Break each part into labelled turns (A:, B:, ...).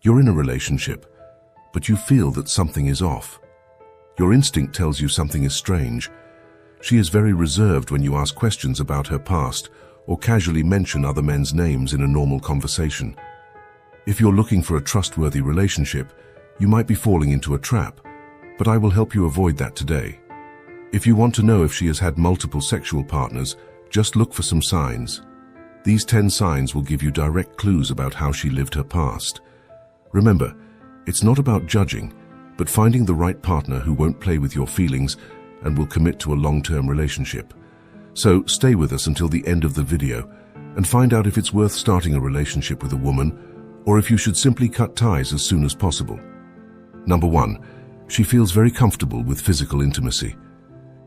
A: You're in a relationship, but you feel that something is off. Your instinct tells you something is strange. She is very reserved when you ask questions about her past or casually mention other men's names in a normal conversation. If you're looking for a trustworthy relationship, you might be falling into a trap, but I will help you avoid that today. If you want to know if she has had multiple sexual partners, just look for some signs. These 10 signs will give you direct clues about how she lived her past. Remember, it's not about judging, but finding the right partner who won't play with your feelings and will commit to a long-term relationship. So stay with us until the end of the video and find out if it's worth starting a relationship with a woman or if you should simply cut ties as soon as possible. Number 1. She feels very comfortable with physical intimacy.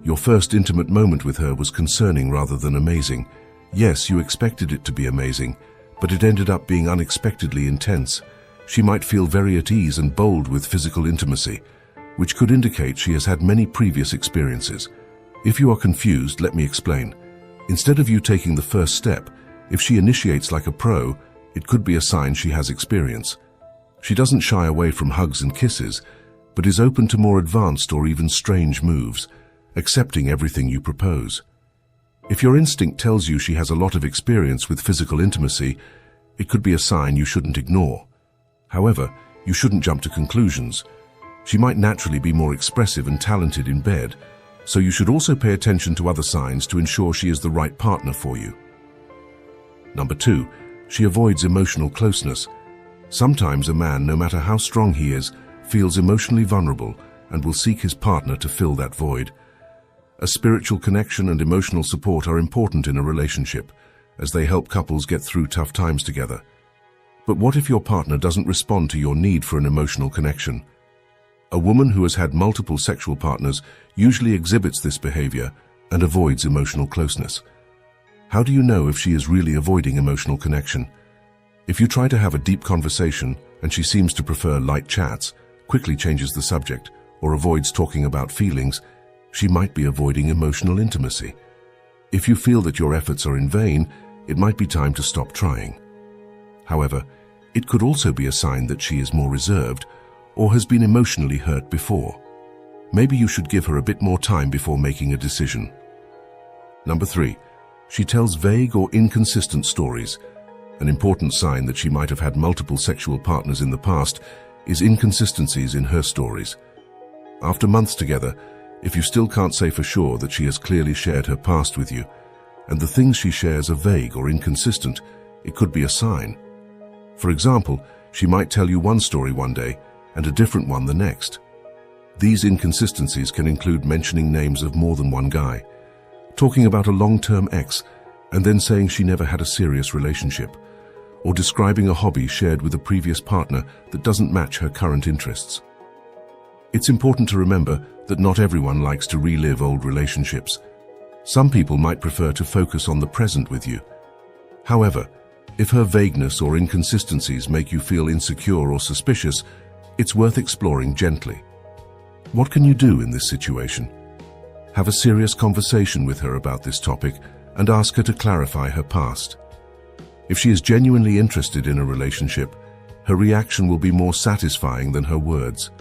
A: Your first intimate moment with her was concerning rather than amazing. Yes, you expected it to be amazing, but it ended up being unexpectedly intense. She might feel very at ease and bold with physical intimacy, which could indicate she has had many previous experiences. If you are confused, let me explain. Instead of you taking the first step, if she initiates like a pro, it could be a sign she has experience. She doesn't shy away from hugs and kisses, but is open to more advanced or even strange moves, accepting everything you propose. If your instinct tells you she has a lot of experience with physical intimacy, it could be a sign you shouldn't ignore. However, you shouldn't jump to conclusions. She might naturally be more expressive and talented in bed, so you should also pay attention to other signs to ensure she is the right partner for you. Number 2, she avoids emotional closeness. Sometimes a man, no matter how strong he is, feels emotionally vulnerable and will seek his partner to fill that void. A spiritual connection and emotional support are important in a relationship, as they help couples get through tough times together. But what if your partner doesn't respond to your need for an emotional connection? A woman who has had multiple sexual partners usually exhibits this behavior and avoids emotional closeness. How do you know if she is really avoiding emotional connection? If you try to have a deep conversation and she seems to prefer light chats, quickly changes the subject, or avoids talking about feelings, she might be avoiding emotional intimacy. If you feel that your efforts are in vain, it might be time to stop trying. However, it could also be a sign that she is more reserved or has been emotionally hurt before. Maybe you should give her a bit more time before making a decision. Number 3, she tells vague or inconsistent stories. An important sign that she might have had multiple sexual partners in the past is inconsistencies in her stories. After months together, if you still can't say for sure that she has clearly shared her past with you, and the things she shares are vague or inconsistent, it could be a sign. For example, she might tell you one story one day and a different one the next. These inconsistencies can include mentioning names of more than one guy, talking about a long-term ex and then saying she never had a serious relationship, or describing a hobby shared with a previous partner that doesn't match her current interests. It's important to remember that not everyone likes to relive old relationships. Some people might prefer to focus on the present with you. However, if her vagueness or inconsistencies make you feel insecure or suspicious, it's worth exploring gently. What can you do in this situation? Have a serious conversation with her about this topic and ask her to clarify her past. If she is genuinely interested in a relationship, her reaction will be more satisfying than her words.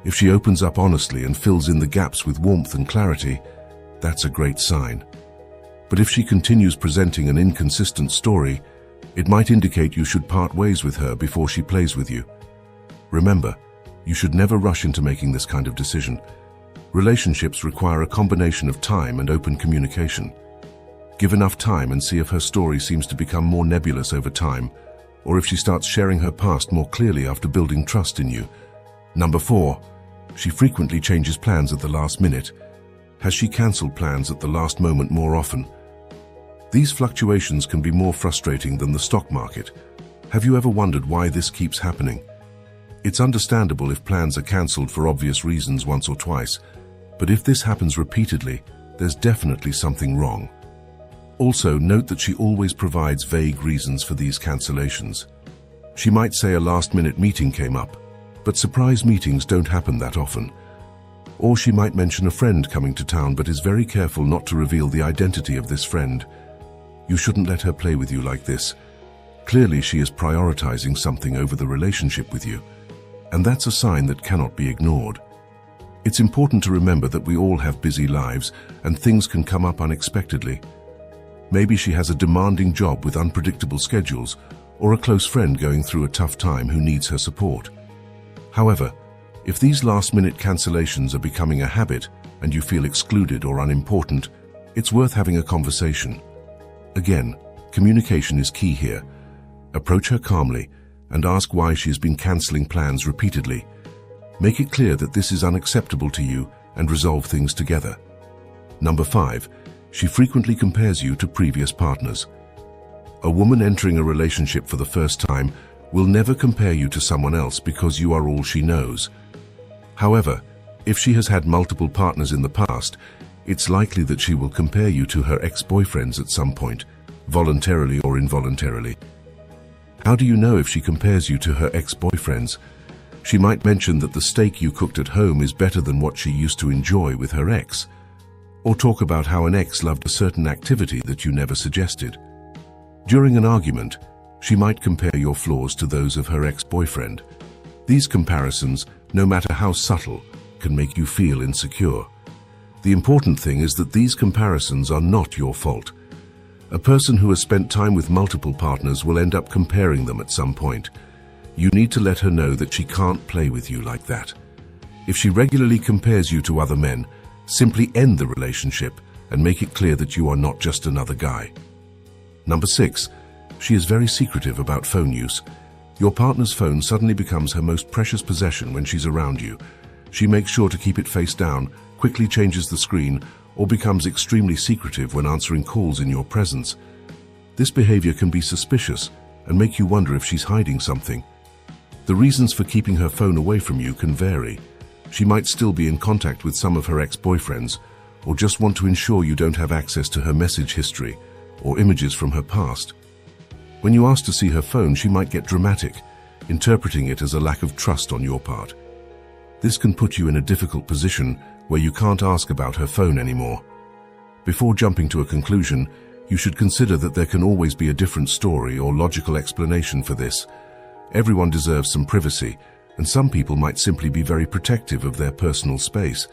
A: If she opens up honestly and fills in the gaps with warmth and clarity, that's a great sign. But if she continues presenting an inconsistent story, it might indicate you should part ways with her before she plays with you. Remember, you should never rush into making this kind of decision. Relationships require a combination of time and open communication. Give enough time and see if her story seems to become more nebulous over time, or if she starts sharing her past more clearly after building trust in you. Number 4, she frequently changes plans at the last minute. Has she cancelled plans at the last moment more often? These fluctuations can be more frustrating than the stock market. Have you ever wondered why this keeps happening? It's understandable if plans are cancelled for obvious reasons once or twice, but if this happens repeatedly, there's definitely something wrong. Also, note that she always provides vague reasons for these cancellations. She might say a last-minute meeting came up, but surprise meetings don't happen that often. Or she might mention a friend coming to town but is very careful not to reveal the identity of this friend. You shouldn't let her play with you like this. Clearly, she is prioritizing something over the relationship with you, and that's a sign that cannot be ignored. It's important to remember that we all have busy lives and things can come up unexpectedly. Maybe she has a demanding job with unpredictable schedules, or a close friend going through a tough time who needs her support. However, if these last-minute cancellations are becoming a habit and you feel excluded or unimportant, it's worth having a conversation. Again, communication is key here. Approach her calmly and ask why she has been cancelling plans repeatedly. Make it clear that this is unacceptable to you and resolve things together. Number 5, she frequently compares you to previous partners. A woman entering a relationship for the first time will never compare you to someone else because you are all she knows. However, if she has had multiple partners in the past, it's likely that she will compare you to her ex-boyfriends at some point, voluntarily or involuntarily. How do you know if she compares you to her ex-boyfriends? She might mention that the steak you cooked at home is better than what she used to enjoy with her ex, or talk about how an ex loved a certain activity that you never suggested. During an argument, she might compare your flaws to those of her ex-boyfriend. These comparisons, no matter how subtle, can make you feel insecure. The important thing is that these comparisons are not your fault. A person who has spent time with multiple partners will end up comparing them at some point. You need to let her know that she can't play with you like that. If she regularly compares you to other men, simply end the relationship and make it clear that you are not just another guy. Number 6, she is very secretive about phone use. Your partner's phone suddenly becomes her most precious possession when she's around you. She makes sure to keep it face down, quickly changes the screen, or becomes extremely secretive when answering calls in your presence. This behavior can be suspicious and make you wonder if she's hiding something. The reasons for keeping her phone away from you can vary. She might still be in contact with some of her ex-boyfriends, or just want to ensure you don't have access to her message history or images from her past. When you ask to see her phone, she might get dramatic, interpreting it as a lack of trust on your part. This can put you in a difficult position where you can't ask about her phone anymore. Before jumping to a conclusion, you should consider that there can always be a different story or logical explanation for this. Everyone deserves some privacy, and some people might simply be very protective of their personal space.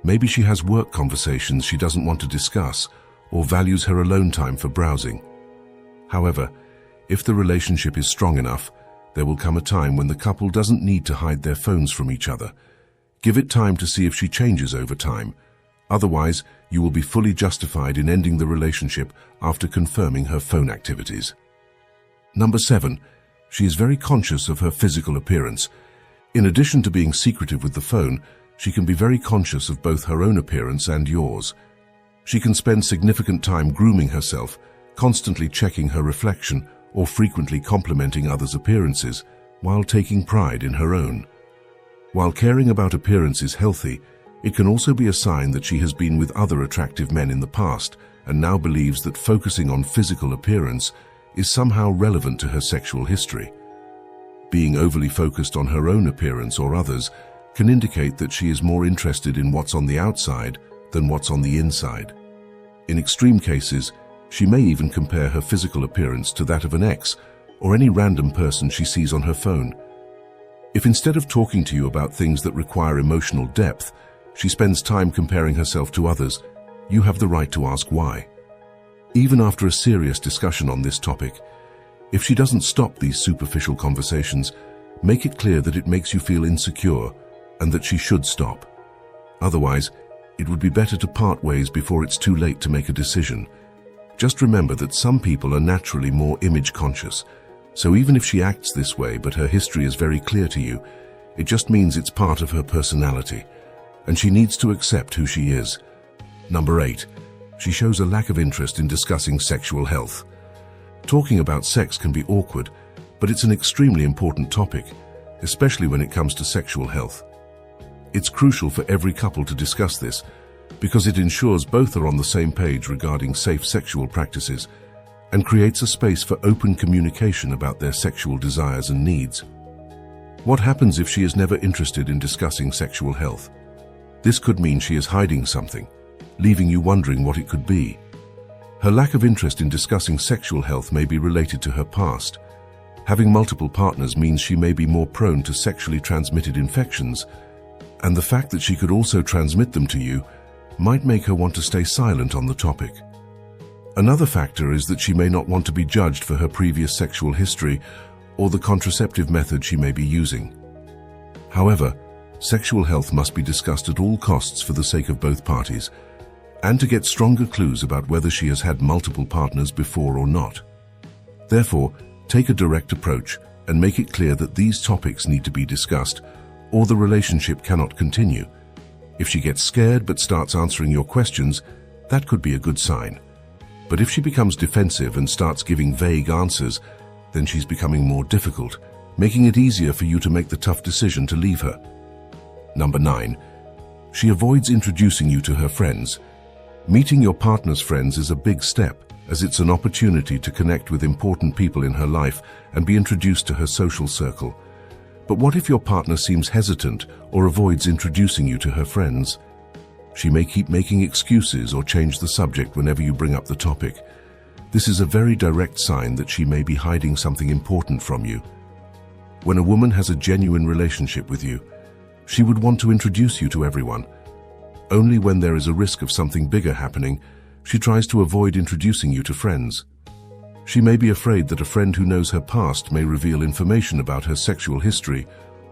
A: Maybe she has work conversations she doesn't want to discuss, or values her alone time for browsing. However, if the relationship is strong enough, there will come a time when the couple doesn't need to hide their phones from each other. Give it time to see if she changes over time. Otherwise, you will be fully justified in ending the relationship after confirming her phone activities. Number 7, she is very conscious of her physical appearance. In addition to being secretive with the phone, she can be very conscious of both her own appearance and yours. She can spend significant time grooming herself, constantly checking her reflection, or frequently complimenting others' appearances, while taking pride in her own. While caring about appearance is healthy, it can also be a sign that she has been with other attractive men in the past and now believes that focusing on physical appearance is somehow relevant to her sexual history. Being overly focused on her own appearance or others can indicate that she is more interested in what's on the outside than what's on the inside. In extreme cases, she may even compare her physical appearance to that of an ex or any random person she sees on her phone. If instead of talking to you about things that require emotional depth, she spends time comparing herself to others, you have the right to ask why. Even after a serious discussion on this topic, if she doesn't stop these superficial conversations, make it clear that it makes you feel insecure and that she should stop. Otherwise, it would be better to part ways before it's too late to make a decision. Just remember that some people are naturally more image conscious, so even if she acts this way but her history is very clear to you, it just means it's part of her personality, and she needs to accept who she is. Number 8, she shows a lack of interest in discussing sexual health. Talking about sex can be awkward, but it's an extremely important topic, especially when it comes to sexual health. It's crucial for every couple to discuss this, because it ensures both are on the same page regarding safe sexual practices and creates a space for open communication about their sexual desires and needs. What happens if she is never interested in discussing sexual health? This could mean she is hiding something, leaving you wondering what it could be. Her lack of interest in discussing sexual health may be related to her past. Having multiple partners means she may be more prone to sexually transmitted infections, and the fact that she could also transmit them to you might make her want to stay silent on the topic. Another factor is that she may not want to be judged for her previous sexual history or the contraceptive method she may be using. However, sexual health must be discussed at all costs for the sake of both parties, and to get stronger clues about whether she has had multiple partners before or not. Therefore, take a direct approach and make it clear that these topics need to be discussed, or the relationship cannot continue. If she gets scared but starts answering your questions, that could be a good sign. But if she becomes defensive and starts giving vague answers, then she's becoming more difficult, making it easier for you to make the tough decision to leave her. Number 9. She avoids introducing you to her friends. Meeting your partner's friends is a big step, as it's an opportunity to connect with important people in her life and be introduced to her social circle. But what if your partner seems hesitant or avoids introducing you to her friends? She may keep making excuses or change the subject whenever you bring up the topic. This is a very direct sign that she may be hiding something important from you. When a woman has a genuine relationship with you, she would want to introduce you to everyone. Only when there is a risk of something bigger happening, she tries to avoid introducing you to friends. She may be afraid that a friend who knows her past may reveal information about her sexual history,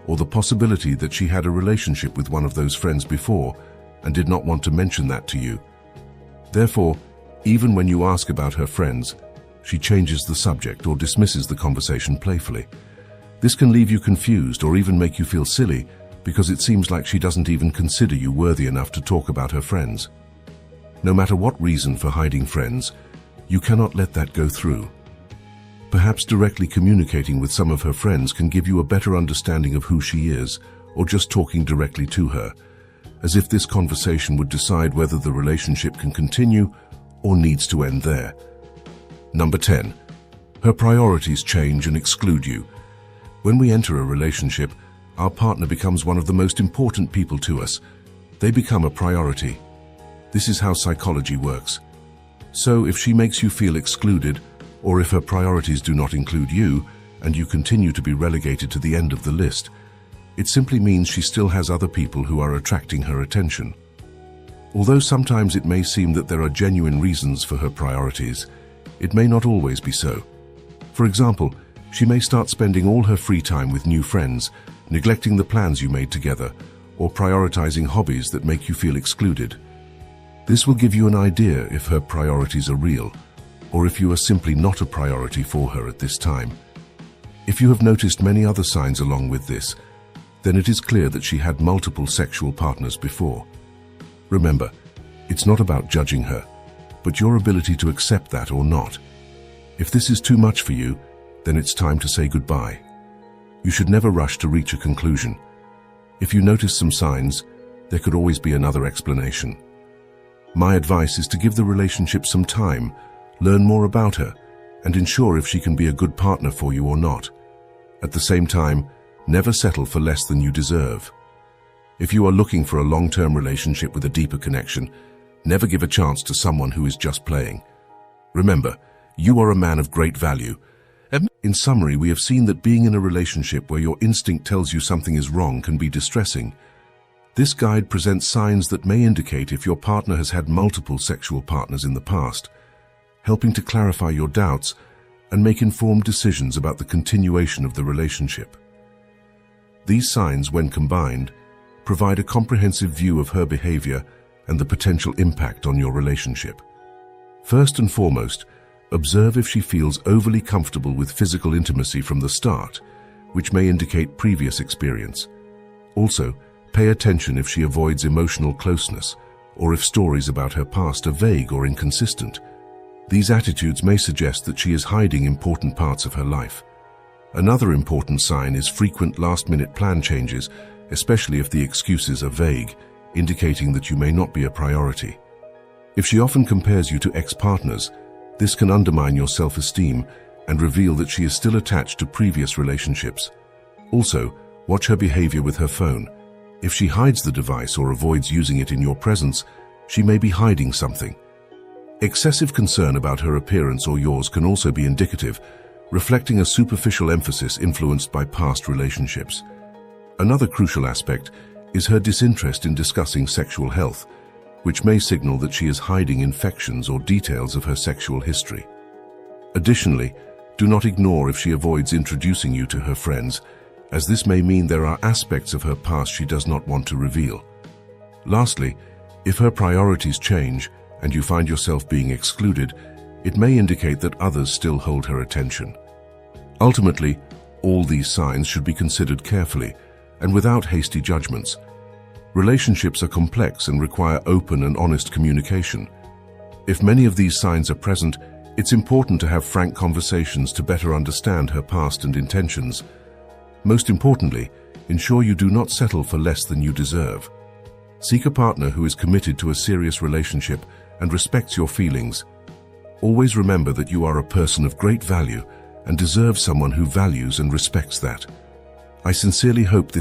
A: or the possibility that she had a relationship with one of those friends before and did not want to mention that to you. Therefore, even when you ask about her friends, she changes the subject or dismisses the conversation playfully. This can leave you confused or even make you feel silly, because it seems like she doesn't even consider you worthy enough to talk about her friends. No matter what reason for hiding friends, you cannot let that go through. Perhaps directly communicating with some of her friends can give you a better understanding of who she is, or just talking directly to her, as if this conversation would decide whether the relationship can continue or needs to end there. Number 10. Her priorities change and exclude you. When we enter a relationship, our partner becomes one of the most important people to us. They become a priority. This is how psychology works. So if she makes you feel excluded, or if her priorities do not include you, and you continue to be relegated to the end of the list, it simply means she still has other people who are attracting her attention. Although sometimes it may seem that there are genuine reasons for her priorities, it may not always be so. For example, she may start spending all her free time with new friends, neglecting the plans you made together, or prioritizing hobbies that make you feel excluded. This will give you an idea if her priorities are real, or if you are simply not a priority for her at this time. If you have noticed many other signs along with this, then it is clear that she had multiple sexual partners before. Remember, it's not about judging her, but your ability to accept that or not. If this is too much for you, then it's time to say goodbye. You should never rush to reach a conclusion. If you notice some signs, there could always be another explanation. My advice is to give the relationship some time, learn more about her, and ensure if she can be a good partner for you or not. At the same time, never settle for less than you deserve. If you are looking for a long-term relationship with a deeper connection, never give a chance to someone who is just playing. Remember, you are a man of great value. In summary, we have seen that being in a relationship where your instinct tells you something is wrong can be distressing. This guide presents signs that may indicate if your partner has had multiple sexual partners in the past, helping to clarify your doubts and make informed decisions about the continuation of the relationship. These signs, when combined, provide a comprehensive view of her behavior and the potential impact on your relationship. First and foremost, observe if she feels overly comfortable with physical intimacy from the start, which may indicate previous experience. Also, pay attention if she avoids emotional closeness, or if stories about her past are vague or inconsistent. These attitudes may suggest that she is hiding important parts of her life. Another important sign is frequent last-minute plan changes, especially if the excuses are vague, indicating that you may not be a priority. If she often compares you to ex-partners, this can undermine your self-esteem and reveal that she is still attached to previous relationships. Also, watch her behavior with her phone. If she hides the device or avoids using it in your presence, she may be hiding something. Excessive concern about her appearance or yours can also be indicative, reflecting a superficial emphasis influenced by past relationships. Another crucial aspect is her disinterest in discussing sexual health, which may signal that she is hiding infections or details of her sexual history. Additionally, do not ignore if she avoids introducing you to her friends, as this may mean there are aspects of her past she does not want to reveal. Lastly, if her priorities change and you find yourself being excluded, it may indicate that others still hold her attention. Ultimately, all these signs should be considered carefully and without hasty judgments. Relationships are complex and require open and honest communication. If many of these signs are present, it's important to have frank conversations to better understand her past and intentions. Most importantly, ensure you do not settle for less than you deserve. Seek a partner who is committed to a serious relationship and respects your feelings. Always remember that you are a person of great value and deserve someone who values and respects that. I sincerely hope this